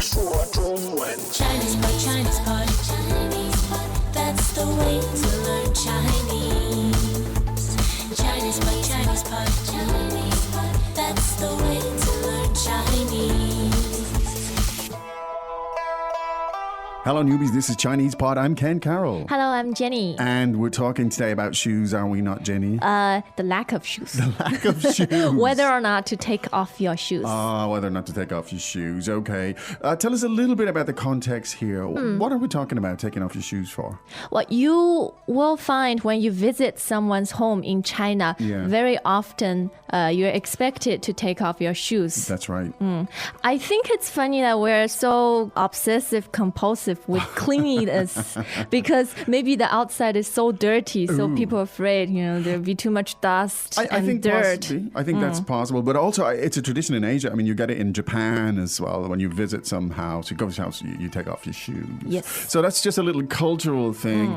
说中文。 Chinese pot, Chinese pot, Chinese pot. That's the way to learn Chinese. Chinese pot, Chinese pot, Chinese pot. That's the way to learn Chinese. Hello, newbies. This is Chinese Pod. I'm Ken Carroll. Hello, I'm Jenny. And we're talking today about shoes, are we not, Jenny? The lack of shoes. Lack of shoes. Whether or not to take off your shoes. Whether or not to take off your shoes. Okay. Tell us a little bit about the context here. What are we talking about taking off your shoes for? What you will find when you visit someone's home in China, very often you're expected to take off your shoes. That's right. I think it's funny that we're so obsessive, compulsive with cleanliness because maybe the outside is so dirty, so people are afraid, there'll be too much dust I think dirt. Possibly. I think that's possible. But also, it's a tradition in Asia. I mean, you get it in Japan as well. When you visit some house, you go to a house, you take off your shoes. Yes. So that's just a little cultural thing.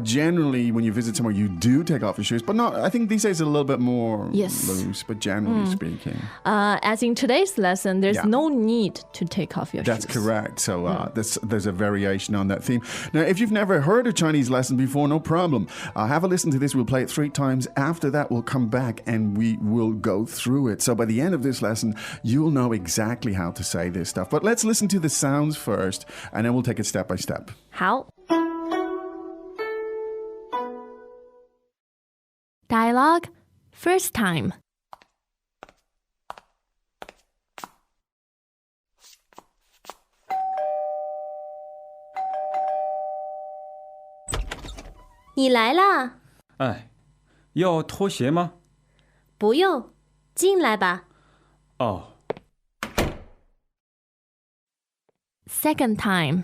Generally, when you visit somewhere, you do take off your shoes. But I think these days it's a little bit more loose, but generally speaking. As in today's lesson, there's no need to take off your That's shoes. correct. So there's a variation on that theme. Now, if you've never heard a Chinese lesson before, no problem. Have a listen to this. We'll play it 3 times. After that, we'll come back and we will go through it. So by the end of this lesson, you'll know exactly how to say this stuff. But let's listen to the sounds first, and then we'll take it step by step. 好。Dialogue, first time. 你来啦！哎，要脱鞋吗？不用，进来吧。哦， Second time.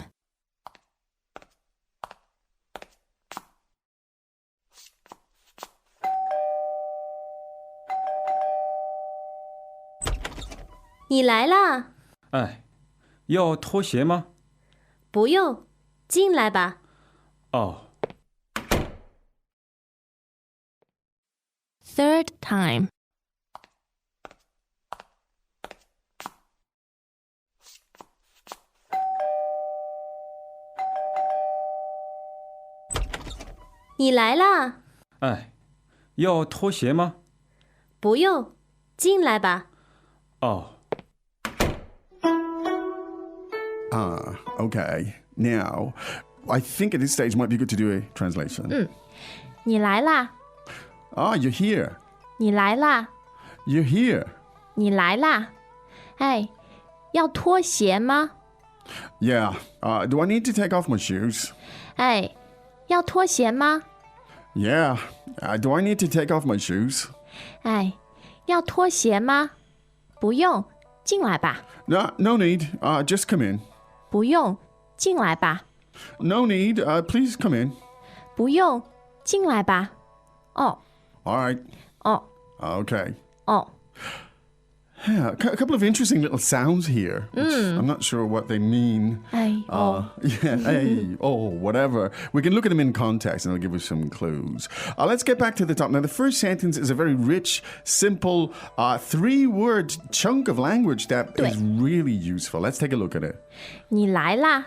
你来啦！哎，要脱鞋吗？不用，进来吧。哦， Third time. 你来啦！哎，要脱鞋吗？不用，进来吧。哦， Okay. Now, I think at this stage it might be good to do a translation. 你来啦， You're here. 你来啦， You're here. 你来啦。哎，要脱鞋吗？ Yeah. Do I need to take off my shoes? 哎，要脱鞋吗？ Yeah. Do I need to take off my shoes? 哎，要脱鞋吗？不用，进来吧。 No need. Just come in. 不用，进来吧。 No need. Please come in. 不用，进来吧。哦 All right. 哦 Okay. 哦， Yeah, a couple of interesting little sounds here. Which I'm not sure what they mean. 哎哦。 Hey, whatever. We can look at them in context and it'll give us some clues. Let's get back to the top. Now, the first sentence is a very rich, simple, 3-word chunk of language that is really useful. Let's take a look at it. 你来啦，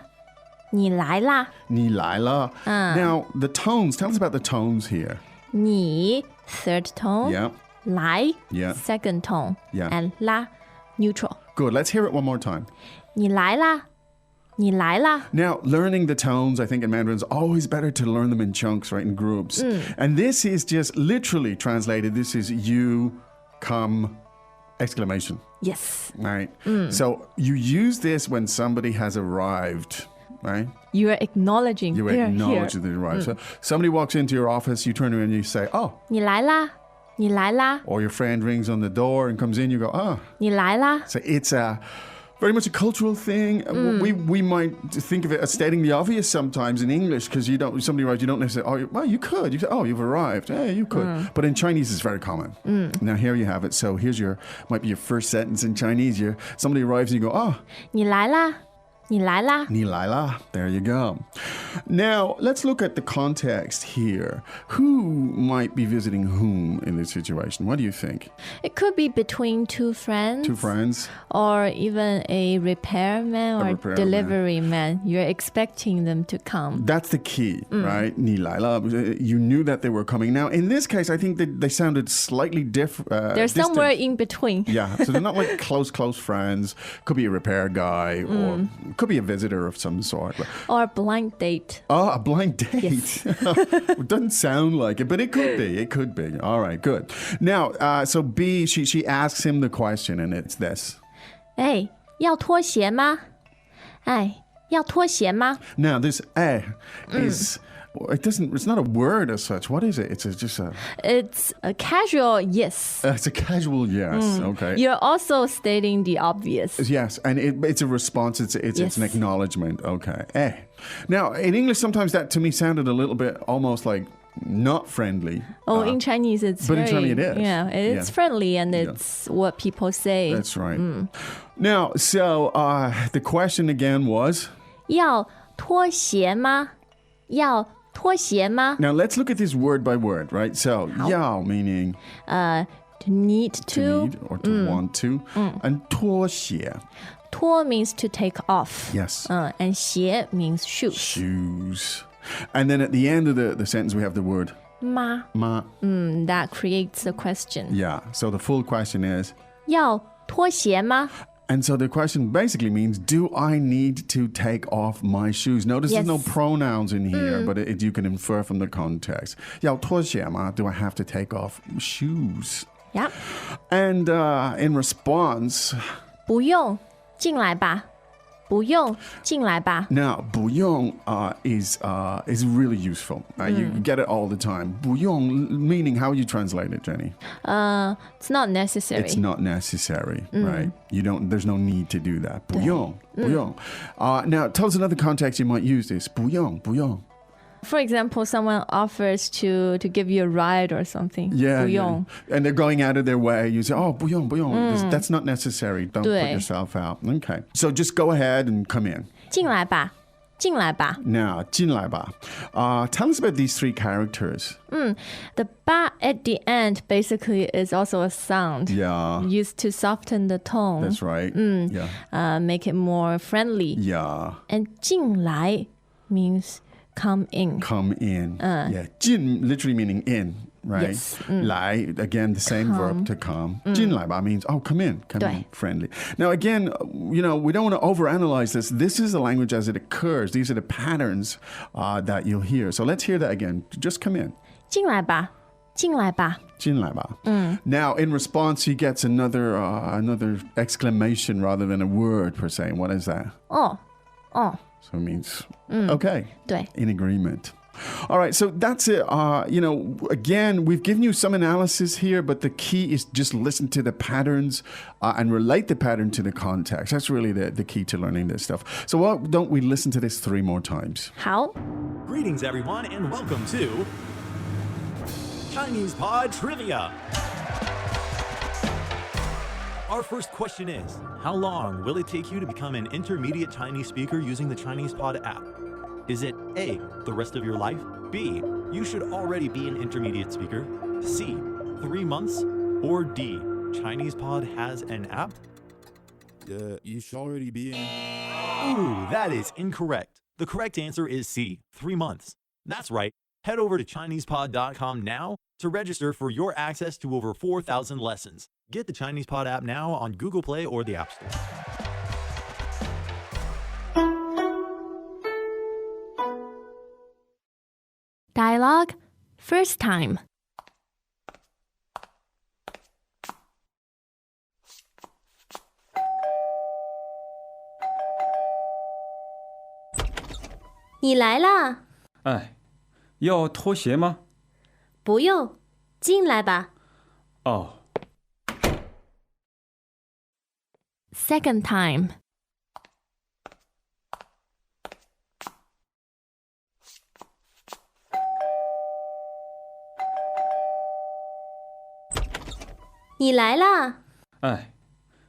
你来啦。你来了. Now, the tones. Tell us about the tones here. 你 third tone. Yeah. 来 Yeah. second tone. Yeah. And 啦 neutral. Good. Let's hear it one more time. 你来啦，你来啦。 Now, learning the tones, I think in Mandarin is always better to learn them in chunks, right, in groups. And this is just literally translated. This is you, come, exclamation, Yes. right? So you use this when somebody has arrived, right? You are acknowledging. You they're acknowledge here. that they arrived. So somebody walks into your office, you turn around and you say, oh, 你来啦，你来啦， or your friend rings on the door and comes in, you go, oh. 你来啦。 So it's very much a cultural thing. We might think of it as stating the obvious sometimes in English because somebody arrives, you don't necessarily, you could. You say, oh, you've arrived. Hey, you could. But in Chinese, it's very common. Now, here you have it. So here's might be your first sentence in Chinese. Somebody arrives and you go, oh. 你来啦，你来啦。你来啦. There you go. Now, let's look at the context here. Who might be visiting whom in this situation? What do you think? It could be between two friends. Two friends? Or even a repairman or repairman. delivery man. You're expecting them to come. That's the key, right? 你来了. You knew that they were coming. Now, in this case, I think that they sounded slightly different. They're somewhere in between. Yeah, so they're not like close friends. Could be a repair guy or could be a visitor of some sort. Or a blind date. Oh, a blind date. Yes. It doesn't sound like it, but it could be. It could be. All right, good. Now, so B, she asks him the question, and it's this. 哎，要脱鞋吗？哎，要脱鞋吗？ Now, this is... It's not a word as such. What is it? It's a casual yes. It's a casual yes. Okay. You're also stating the obvious. Yes, and it's a response. It's Yes. an acknowledgement. Okay. Now, in English, sometimes that to me sounded a little bit almost like not friendly. Oh, in Chinese, it's but in very, Chinese it is. Yeah, it's Yeah. friendly and it's what people say. That's right. Now, so the question again was... 要脱鞋吗？要脱鞋吗？ Now, let's look at this word by word, right? So, 要 meaning To need to to. need or to want to. And 脱鞋, 脱 means to take off. yes, And 鞋 means shoes. shoes. And then at the end of the sentence, we have the word 吗 ma. That creates a question. Yeah, so the full question is... 要脱鞋吗？ And so the question basically means, do I need to take off my shoes? Notice Yes. there's no pronouns in here, but you can infer from the context. 要脱鞋吗? Do I have to take off shoes? Yeah. And in response, 不用，进来吧。不用，进来吧。 now 不用 is really useful. You get it all the time. 不用 meaning, how you translate it, Jenny? It's not necessary. It's not necessary, right? There's no need to do that. 不用, 不用. Now, tell us another context you might use this. 不用, 不用. For example, someone offers to give you a ride or something. Yeah, 不 yeah. 用 And they're going out of their way. You say, oh, 不用, 不用. That's not necessary. Don't put 对 yourself out. Okay. So just go ahead and come in. 进来吧，进来吧。 Now, 进来吧. Tell us about these three characters. The ba at the end basically is also a sound Yeah, used to soften the tone, that's right. Yeah. make it more friendly. Yeah. And 进来 means come in. Come in. Yeah. 进 literally meaning in, right? Yes. 来, again, the same verb to come. 进来吧 means, oh, come in. Come in. 对 Friendly. Now, again, we don't want to overanalyze this. This is the language as it occurs. These are the patterns that you'll hear. So let's hear that again. Just come in. 进来吧，进来吧。进来吧. Now, in response, he gets another exclamation rather than a word per se. What is that? 哦，哦， So it means, okay, 对 in agreement. All right, so that's it. Again, we've given you some analysis here, but the key is just listen to the patterns and relate the pattern to the context. That's really the key to learning this stuff. So why don't we listen to this 3 more times? 好 Greetings, everyone, and welcome to Chinese Pod Trivia. Our first question is, how long will it take you to become an intermediate Chinese speaker using the Chinese Pod app? Is it A, the rest of your life? B, you should already be an intermediate speaker? C, 3 months? Or D, Chinese Pod has an app? You should already be in. Ooh, that is incorrect. The correct answer is C, 3 months. That's right. Head over to ChinesePod.com now to register for your access to over 4,000 lessons. Get the Chinese Pod app now on Google Play or the App Store. Dialogue first time. 你来啦？哎，要脱鞋吗？不用，进来吧。哦， Second time. 你来啦？哎，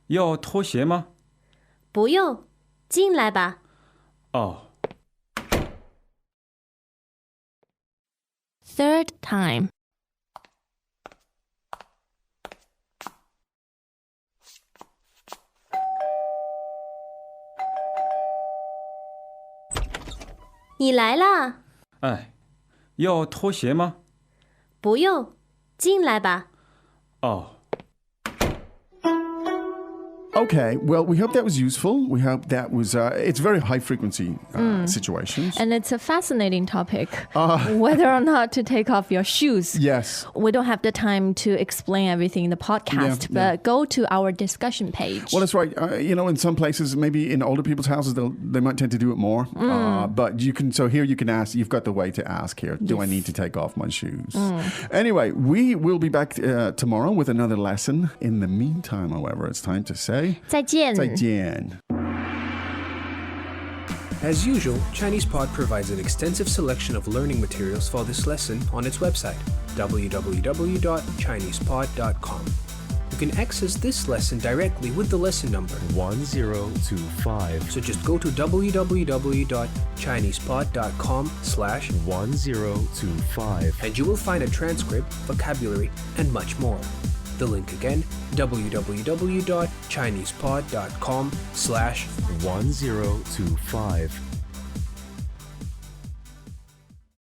要脱鞋吗？不用，进来吧。哦， Third time. 你来啦，哎，要拖鞋吗？不用，进来吧。哦， Okay, well, we hope that was useful. We hope that was, it's very high frequency situations. And it's a fascinating topic, whether or not to take off your shoes. Yes. We don't have the time to explain everything in the podcast, Yeah, but go to our discussion page. Well, that's right. In some places, maybe in older people's houses, they might tend to do it more. But here you can ask, you've got the way to ask here. Do I need to take off my shoes? Anyway, we will be back tomorrow with another lesson. In the meantime, however, it's time to say 再见。再见. As usual, ChinesePod provides an extensive selection of learning materials for this lesson on its website, www.chinesepod.com. You can access this lesson directly with the lesson number 1025. So just go to www.chinesepod.com/1025 and you will find a transcript, vocabulary, and much more. The link again, www.chinesepod.com/1025.